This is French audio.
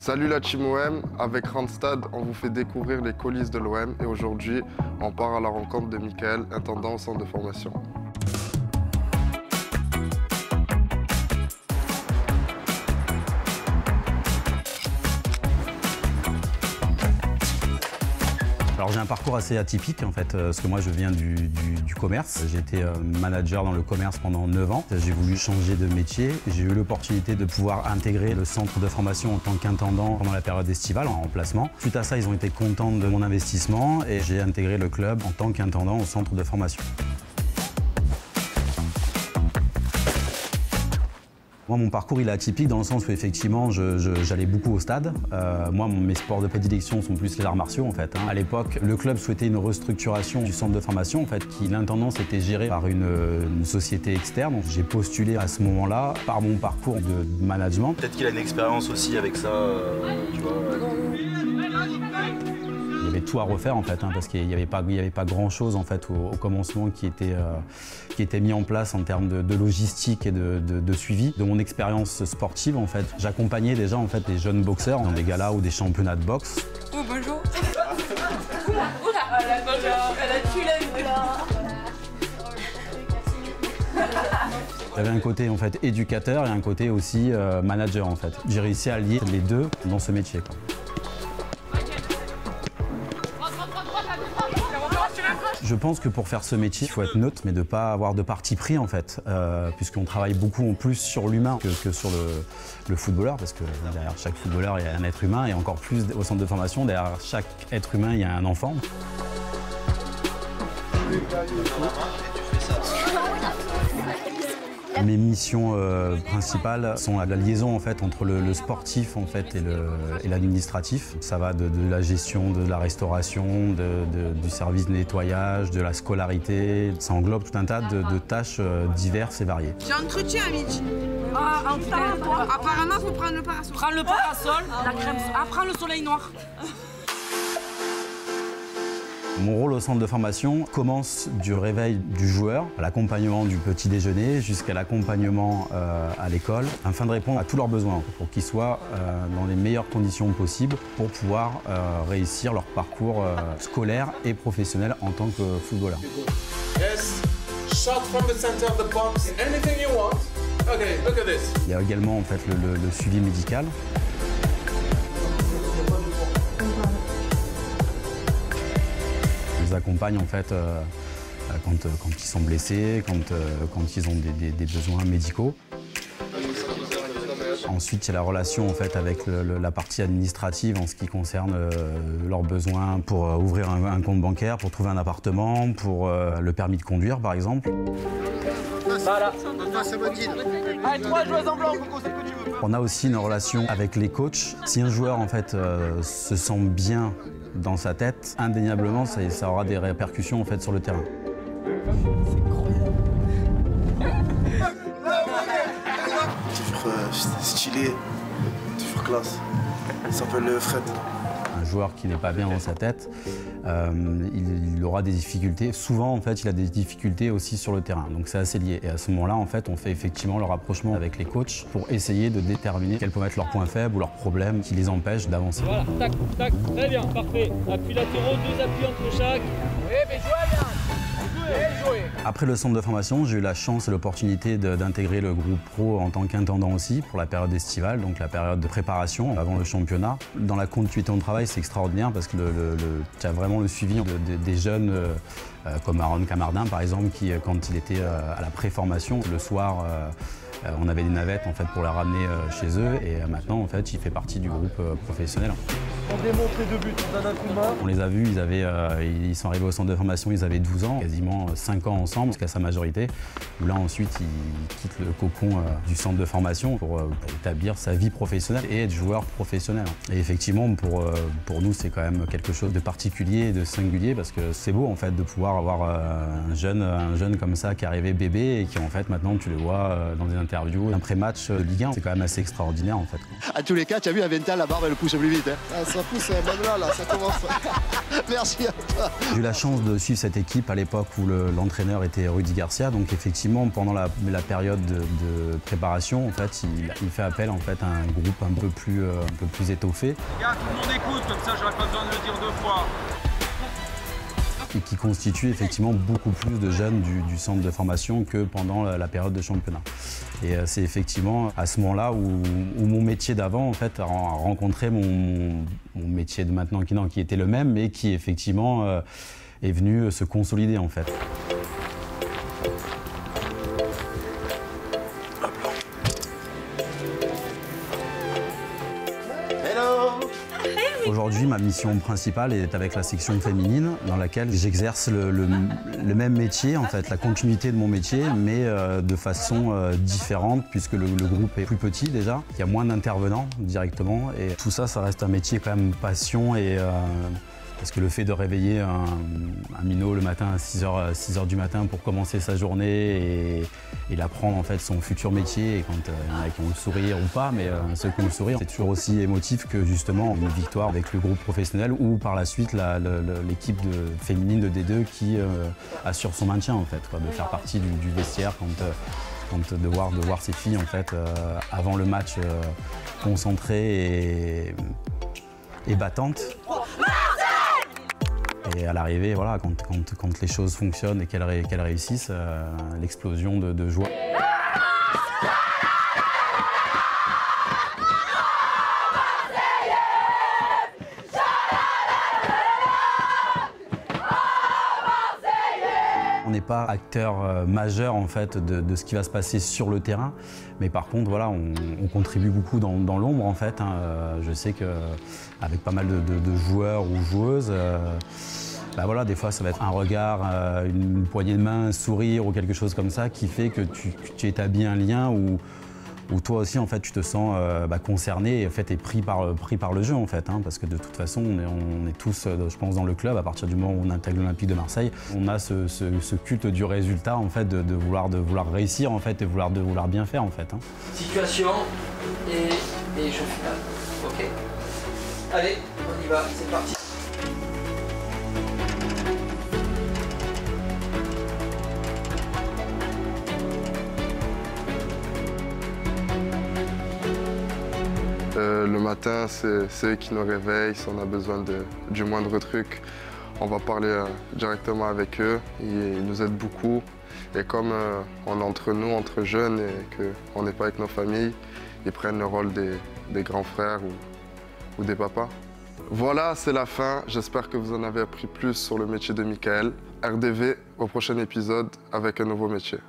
Salut la team OM, avec Randstad, on vous fait découvrir les coulisses de l'OM et aujourd'hui, on part à la rencontre de Michael, intendant au centre de formation. Alors j'ai un parcours assez atypique en fait, parce que moi je viens du commerce. J'ai été manager dans le commerce pendant 9 ans. J'ai voulu changer de métier. J'ai eu l'opportunité de pouvoir intégrer le centre de formation en tant qu'intendant pendant la période estivale en remplacement. Suite à ça, ils ont été contents de mon investissement et j'ai intégré le club en tant qu'intendant au centre de formation. Moi, mon parcours il est atypique dans le sens où effectivement j'allais beaucoup au stade. Moi, mes sports de prédilection sont plus les arts martiaux en fait. À l'époque, le club souhaitait une restructuration du centre de formation en fait, qui l'intendance était gérée par une société externe. Donc, j'ai postulé à ce moment-là par mon parcours de management. Peut-être qu'il a une expérience aussi avec ça, tu vois. Il y avait tout à refaire en fait, parce qu'il n'y avait pas grand-chose en fait au commencement qui était mis en place en termes de logistique et de suivi. De mon expérience sportive en fait, j'accompagnais déjà en fait les jeunes boxeurs dans des galas ou des championnats de boxe. Oh bonjour. Oula, elle a tué la vie. J'avais un côté en fait éducateur et un côté aussi manager en fait. J'ai réussi à lier les deux dans ce métier, quoi. Je pense que pour faire ce métier, il faut être neutre, mais de ne pas avoir de parti pris en fait, puisqu'on travaille beaucoup en plus sur l'humain que sur le footballeur, parce que derrière chaque footballeur, il y a un être humain, et encore plus au centre de formation, derrière chaque être humain, il y a un enfant. Mes missions principales sont la liaison en fait, entre le sportif en fait, et l'administratif. Ça va de la gestion de la restauration, du service de nettoyage, de la scolarité. Ça englobe tout un tas de tâches diverses et variées. J'ai un entretien à midi. Apparemment, il faut prendre le parasol. Prends le parasol, la crème. Prends le soleil noir. Mon rôle au centre de formation commence du réveil du joueur, à l'accompagnement du petit déjeuner, jusqu'à l'accompagnement à l'école, afin de répondre à tous leurs besoins, pour qu'ils soient dans les meilleures conditions possibles pour pouvoir réussir leur parcours scolaire et professionnel en tant que footballeur. Yes. Shot from the center of the box. Anything you want. Okay, look at this. Il y a également en fait, le suivi médical. Je les accompagne en fait quand ils sont blessés, quand ils ont des besoins médicaux. Ensuite, il y a la relation en fait, avec la partie administrative en ce qui concerne leurs besoins pour ouvrir un compte bancaire, pour trouver un appartement, pour le permis de conduire par exemple. Voilà. Allez, 3 joueuses en blanc, Coco, c'est ce que tu veux. On a aussi une relation avec les coachs. Si un joueur en fait, se sent bien dans sa tête, indéniablement, ça aura des répercussions en fait, sur le terrain. Toujours stylé, toujours classe. Il s'appelle Fred. Un joueur qui n'est pas bien dans sa tête, il aura des difficultés. Souvent, en fait, il a des difficultés aussi sur le terrain. Donc c'est assez lié. Et à ce moment-là, en fait, on fait effectivement le rapprochement avec les coachs pour essayer de déterminer quels peuvent être leurs points faibles ou leurs problèmes qui les empêchent d'avancer. Voilà, tac, tac, très bien, parfait. Appuis latéraux, 2 appuis entre chaque. Oui, mais jouez bien. Après le centre de formation, j'ai eu la chance et l'opportunité d'intégrer le groupe pro en tant qu'intendant aussi pour la période estivale, donc la période de préparation avant le championnat. Dans la continuité de travail, c'est extraordinaire parce que tu as vraiment le suivi des jeunes comme Aaron Camardin par exemple, qui quand il était à la pré-formation, le soir, on avait des navettes en fait, pour la ramener chez eux et maintenant en fait, il fait partie du groupe professionnel. On démontre les 2 buts, on donne un coup de main. On les a vus, ils sont arrivés au centre de formation, ils avaient 12 ans, quasiment 5 ans ensemble jusqu'à sa majorité. Où là ensuite, il quitte le cocon du centre de formation pour établir sa vie professionnelle et être joueur professionnel. Et effectivement, pour nous, c'est quand même quelque chose de particulier et de singulier parce que c'est beau en fait de pouvoir avoir un jeune comme ça qui est arrivé bébé et qui en fait maintenant tu le vois dans des interviews interviews, un pré-match de Ligue 1. C'est quand même assez extraordinaire en fait. À tous les cas, tu as vu, à 20 ans, la barbe elle pousse plus vite. Hein. Ah, ça pousse même là, ça commence. Merci à toi. J'ai eu la chance de suivre cette équipe à l'époque où l'entraîneur était Rudy Garcia. Donc effectivement, pendant la période de préparation, en fait, il fait appel en fait, à un groupe un peu plus étoffé. Les gars, tout le monde écoute, comme ça j'aurais pas besoin de le dire 2 fois. Et qui constitue effectivement beaucoup plus de jeunes du centre de formation que pendant la période de championnat. Et c'est effectivement à ce moment-là où mon métier d'avant en fait, a rencontré mon métier de maintenant qui était le même, mais qui effectivement est venu se consolider en fait. Aujourd'hui, ma mission principale est avec la section féminine, dans laquelle j'exerce le même métier, en fait, la continuité de mon métier, mais de façon différente, puisque le groupe est plus petit déjà. Il y a moins d'intervenants directement, et tout ça, ça reste un métier quand même passion et parce que le fait de réveiller un minot le matin à 6h du matin pour commencer sa journée et l'apprendre en fait son futur métier, et quand il y en a qui ont le sourire ou pas, mais ceux qui ont le sourire, c'est toujours aussi émotif que justement une victoire avec le groupe professionnel ou par la suite l'équipe féminine de D2 qui assure son maintien en fait, quoi, de faire partie du vestiaire de voir ces filles en fait avant le match concentrées et battantes. Et à l'arrivée, voilà, quand les choses fonctionnent et qu'elles réussissent, l'explosion de joie. On n'est pas acteur majeur en fait de ce qui va se passer sur le terrain, mais par contre voilà, on contribue beaucoup dans l'ombre en fait. Je sais qu'avec pas mal de joueurs ou joueuses, bah voilà, des fois ça va être un regard, une poignée de main, un sourire ou quelque chose comme ça qui fait que tu établis un lien où toi aussi en fait tu te sens concerné et en fait, pris par le jeu en fait, hein, parce que de toute façon on est tous, je pense, dans le club à partir du moment où on intègre l'Olympique de Marseille, on a ce culte du résultat en fait, de vouloir réussir en fait et de vouloir bien faire en fait. Hein. Situation et jeu final. Ok. Allez, on y va, c'est parti. Le matin, c'est eux qui nous réveillent. Si on a besoin du moindre truc, on va parler directement avec eux. Ils nous aident beaucoup. Et comme on est entre nous, entre jeunes, et qu'on n'est pas avec nos familles, ils prennent le rôle des grands frères ou des papas. Voilà, c'est la fin. J'espère que vous en avez appris plus sur le métier de Michael. RDV au prochain épisode avec un nouveau métier.